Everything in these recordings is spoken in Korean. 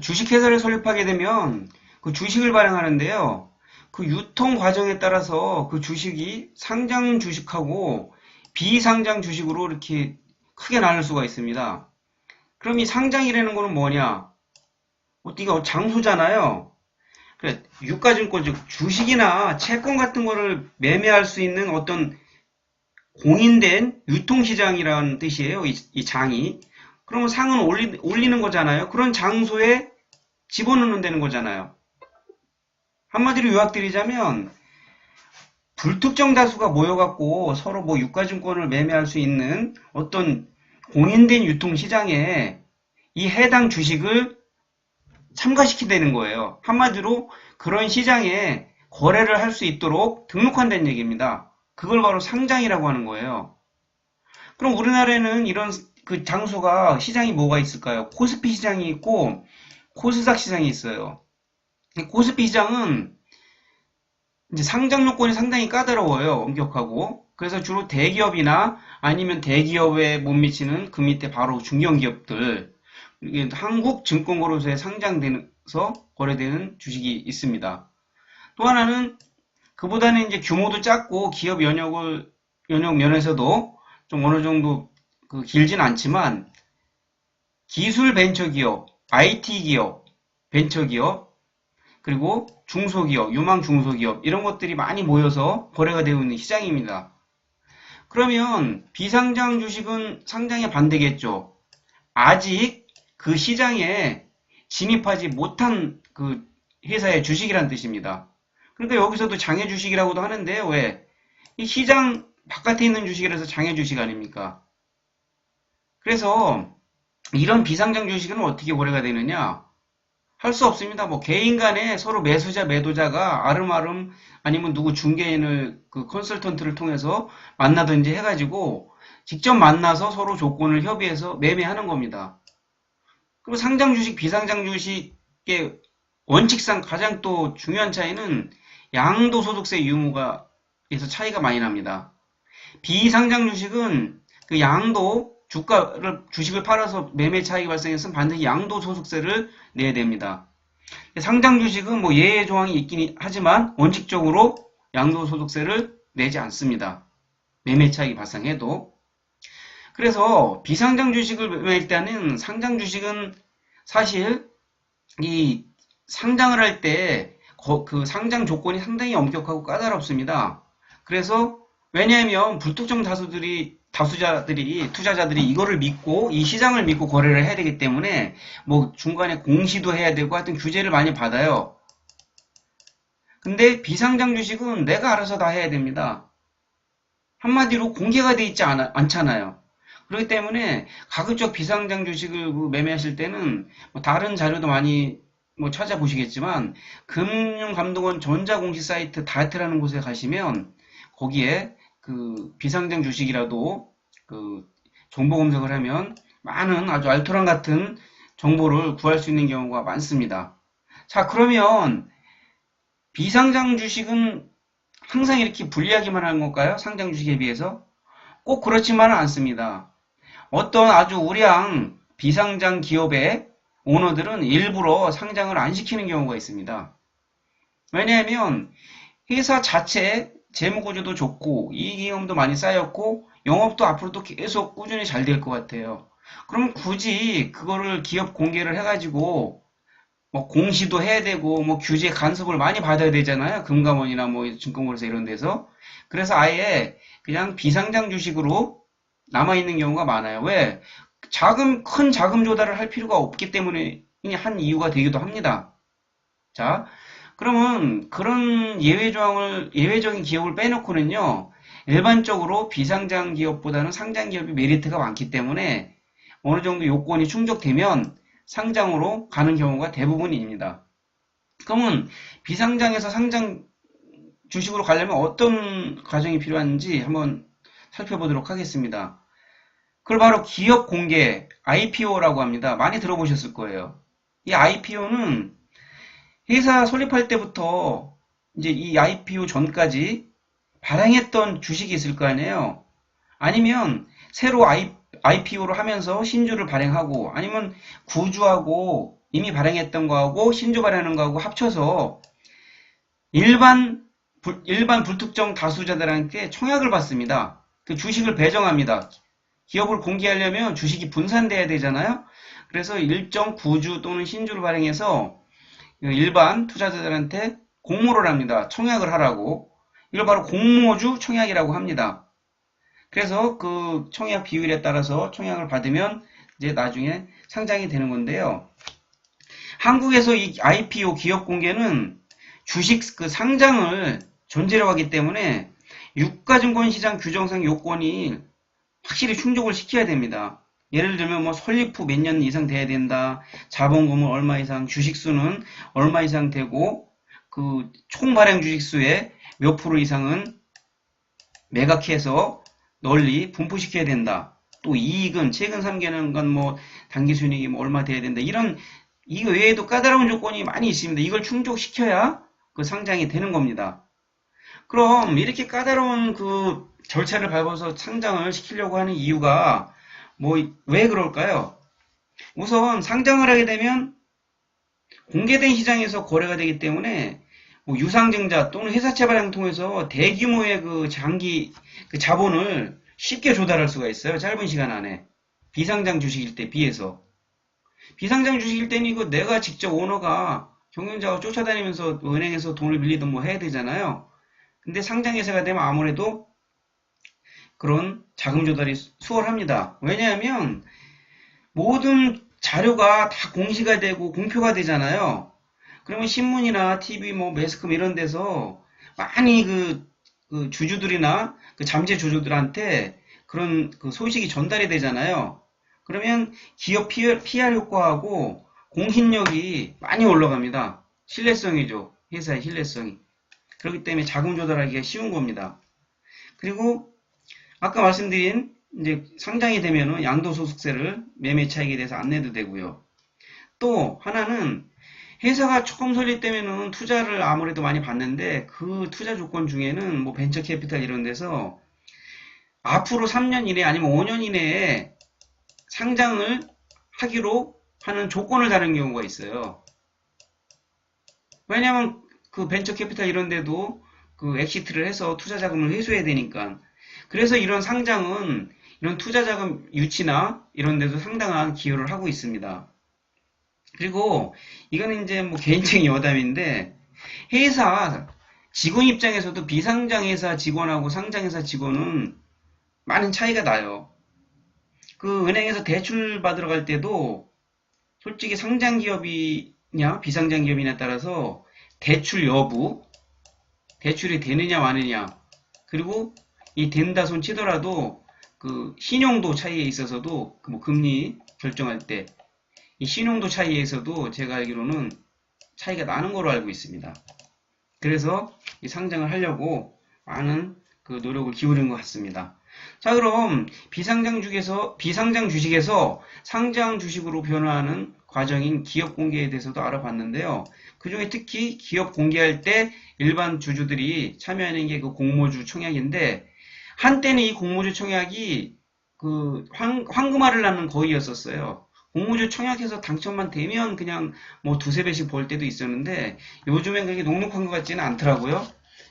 주식회사를 설립하게 되면 그 주식을 발행하는데요. 그 유통 과정에 따라서 그 주식이 상장 주식하고 비상장 주식으로 이렇게 크게 나눌 수가 있습니다. 그럼 이 상장이라는 거는 뭐냐? 이거 장소잖아요. 그래, 유가증권, 즉 주식이나 채권 같은 거를 매매할 수 있는 어떤 공인된 유통시장이라는 뜻이에요. 이 장이. 그러면 상은 올리는 거잖아요. 그런 장소에 집어넣는 되는 거잖아요. 한마디로 요약드리자면 불특정 다수가 모여갖고 서로 뭐 유가증권을 매매할 수 있는 어떤 공인된 유통시장에 이 해당 주식을 참가시키게 되는 거예요. 한마디로 그런 시장에 거래를 할 수 있도록 등록한다는 얘기입니다. 그걸 바로 상장이라고 하는 거예요. 그럼 우리나라에는 이런 그 장소가 시장이 뭐가 있을까요? 코스피 시장이 있고 코스닥 시장이 있어요. 코스피 시장은 이제 상장 요건이 상당히 까다로워요. 엄격하고. 그래서 주로 대기업이나 아니면 대기업에 못 미치는 그 밑에 바로 중견기업들, 한국증권거래소에 상장돼서 거래되는 주식이 있습니다. 또 하나는 그보다는 이제 규모도 작고 기업 연역 면에서도 좀 어느 정도 길진 않지만 기술 벤처기업, IT 기업, 벤처기업, 그리고 중소기업, 유망 중소기업 이런 것들이 많이 모여서 거래가 되고 있는 시장입니다. 그러면 비상장 주식은 상장에 반대겠죠. 아직 그 시장에 진입하지 못한 그 회사의 주식이란 뜻입니다. 그러니까 여기서도 장외 주식이라고도 하는데요. 왜? 이 시장 바깥에 있는 주식이라서 장외 주식 아닙니까? 그래서 이런 비상장 주식은 어떻게 거래가 되느냐? 할 수 없습니다. 뭐 개인 간에 서로 매수자 매도자가 아름아름 아니면 누구 중개인을 그 컨설턴트를 통해서 만나든지 해가지고 직접 만나서 서로 조건을 협의해서 매매하는 겁니다. 그리고 상장 주식, 비상장 주식의 원칙상 가장 또 중요한 차이는 양도소득세 유무가에서 차이가 많이 납니다. 비상장 주식은 그 주식을 팔아서 매매 차익이 발생했으면 반드시 양도소득세를 내야 됩니다. 상장 주식은 뭐 예외 조항이 있긴 하지만 원칙적으로 양도소득세를 내지 않습니다. 매매 차익이 발생해도. 그래서 비상장 주식을 매매할 때는 상장 주식은 사실 이 상장을 할 때 그 상장 조건이 상당히 엄격하고 까다롭습니다. 그래서 왜냐하면 불특정 투자자들이 이거를 믿고 이 시장을 믿고 거래를 해야 되기 때문에 뭐 중간에 공시도 해야 되고 하여튼 규제를 많이 받아요. 근데 비상장 주식은 내가 알아서 다 해야 됩니다. 한마디로 공개가 돼 있지 않잖아요. 그렇기 때문에 가급적 비상장 주식을 매매하실 때는 뭐 다른 자료도 많이 뭐 찾아보시겠지만 금융감독원 전자공시 사이트 다트라는 곳에 가시면 거기에 그 비상장 주식이라도 그 정보 검색을 하면 많은 아주 알토란 같은 정보를 구할 수 있는 경우가 많습니다. 자, 그러면 비상장 주식은 항상 이렇게 불리하기만 하는 걸까요? 상장 주식에 비해서? 꼭 그렇지만은 않습니다. 어떤 아주 우량 비상장 기업의 오너들은 일부러 상장을 안 시키는 경우가 있습니다. 왜냐하면 회사 자체 재무구조도 좋고 이익이익도 많이 쌓였고 영업도 앞으로도 계속 꾸준히 잘 될 것 같아요. 그러면 굳이 그거를 기업 공개를 해가지고 뭐 공시도 해야 되고 뭐 규제 간섭을 많이 받아야 되잖아요. 금감원이나 뭐 증권거래소 이런 데서. 그래서 아예 그냥 비상장 주식으로 남아있는 경우가 많아요. 왜? 큰 자금 조달을 할 필요가 없기 때문에 한 이유가 되기도 합니다. 자, 그러면 그런 예외적인 기업을 빼놓고는요, 일반적으로 비상장 기업보다는 상장 기업이 메리트가 많기 때문에 어느 정도 요건이 충족되면 상장으로 가는 경우가 대부분입니다. 그러면 비상장에서 상장 주식으로 가려면 어떤 과정이 필요한지 한번 살펴보도록 하겠습니다. 그걸 바로 기업 공개, IPO라고 합니다. 많이 들어보셨을 거예요. 이 IPO는 회사 설립할 때부터 이제 이 IPO 전까지 발행했던 주식이 있을 거 아니에요. 아니면 새로 IPO를 하면서 신주를 발행하고 아니면 구주하고 이미 발행했던 거하고 신주 발행하는 거하고 합쳐서 일반 불특정 다수자들한테 청약을 받습니다. 그 주식을 배정합니다. 기업을 공개하려면 주식이 분산돼야 되잖아요. 그래서 일정 구주 또는 신주를 발행해서 일반 투자자들한테 공모를 합니다. 청약을 하라고. 이걸 바로 공모주 청약이라고 합니다. 그래서 그 청약 비율에 따라서 청약을 받으면 이제 나중에 상장이 되는 건데요. 한국에서 이 IPO 기업 공개는 주식 그 상장을 전제로 하기 때문에 유가증권시장 규정상 요건이 확실히 충족을 시켜야 됩니다. 예를 들면 뭐 설립 후 몇 년 이상 돼야 된다. 자본금은 얼마 이상, 주식수는 얼마 이상 되고 그 총 발행 주식수의 몇 프로 이상은 매각해서 널리 분포시켜야 된다. 또 이익은 최근 3개년간 뭐 당기순이익이 뭐 얼마 돼야 된다. 이거 외에도 까다로운 조건이 많이 있습니다. 이걸 충족시켜야 그 상장이 되는 겁니다. 그럼 이렇게 까다로운 그 절차를 밟아서 상장을 시키려고 하는 이유가 왜 그럴까요? 우선 상장을 하게 되면 공개된 시장에서 거래가 되기 때문에 유상증자 또는 회사채 발행을 통해서 대규모의 그 자본을 쉽게 조달할 수가 있어요. 짧은 시간 안에. 비상장 주식일 때 비해서. 비상장 주식일 때는 이거 내가 직접 오너가 경영자가 쫓아다니면서 은행에서 돈을 빌리든 뭐 해야 되잖아요. 근데 상장회사가 되면 아무래도 그런 자금 조달이 수월합니다. 왜냐하면 모든 자료가 다 공시가 되고 공표가 되잖아요. 그러면 신문이나 TV, 뭐 매스컴 이런 데서 많이 그 주주들이나 그 잠재 주주들한테 그런 그 소식이 전달이 되잖아요. 그러면 기업 PR 효과하고 공신력이 많이 올라갑니다. 신뢰성이죠. 회사의 신뢰성이. 그렇기 때문에 자금 조달하기가 쉬운 겁니다. 그리고 아까 말씀드린 이제 상장이 되면은 양도소득세를 매매 차익에 대해서 안 내도 되고요. 또 하나는 회사가 처음 설립되면은 투자를 아무래도 많이 받는데 그 투자 조건 중에는 뭐 벤처 캐피탈 이런 데서 앞으로 3년 이내 아니면 5년 이내에 상장을 하기로 하는 조건을 다른 경우가 있어요. 왜냐하면 그 벤처 캐피탈 이런 데도 그 엑시트를 해서 투자 자금을 회수해야 되니까. 그래서 이런 상장은 이런 투자 자금 유치나 이런 데도 상당한 기여를 하고 있습니다. 그리고 이거는 이제 뭐 개인적인 여담인데 회사 직원 입장에서도 비상장 회사 직원하고 상장 회사 직원은 많은 차이가 나요. 그 은행에서 대출 받으러 갈 때도 솔직히 상장 기업이냐 비상장 기업이냐에 따라서 대출 여부, 대출이 되느냐 마느냐, 그리고 이 된다 손 치더라도 그 신용도 차이에 있어서도 뭐 금리 결정할 때 이 신용도 차이에서도 제가 알기로는 차이가 나는 걸로 알고 있습니다. 그래서 이 상장을 하려고 많은 그 노력을 기울인 것 같습니다. 자, 그럼 비상장 주식에서 상장 주식으로 변화하는 과정인 기업 공개에 대해서도 알아봤는데요. 그 중에 특히 기업 공개할 때 일반 주주들이 참여하는 게 그 공모주 청약인데, 한때는 이 공모주 청약이 그 황금알을 낳는 거위였었어요. 공모주 청약해서 당첨만 되면 그냥 뭐 두세 배씩 벌 때도 있었는데 요즘엔 그렇게 녹록한 것 같지는 않더라고요.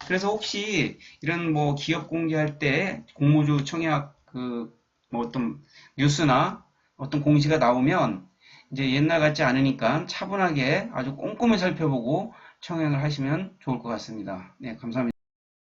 그래서 혹시 이런 뭐 기업 공개할 때 공모주 청약 그 뭐 어떤 뉴스나 어떤 공시가 나오면 이제 옛날 같지 않으니까 차분하게 아주 꼼꼼히 살펴보고 청약을 하시면 좋을 것 같습니다. 네, 감사합니다.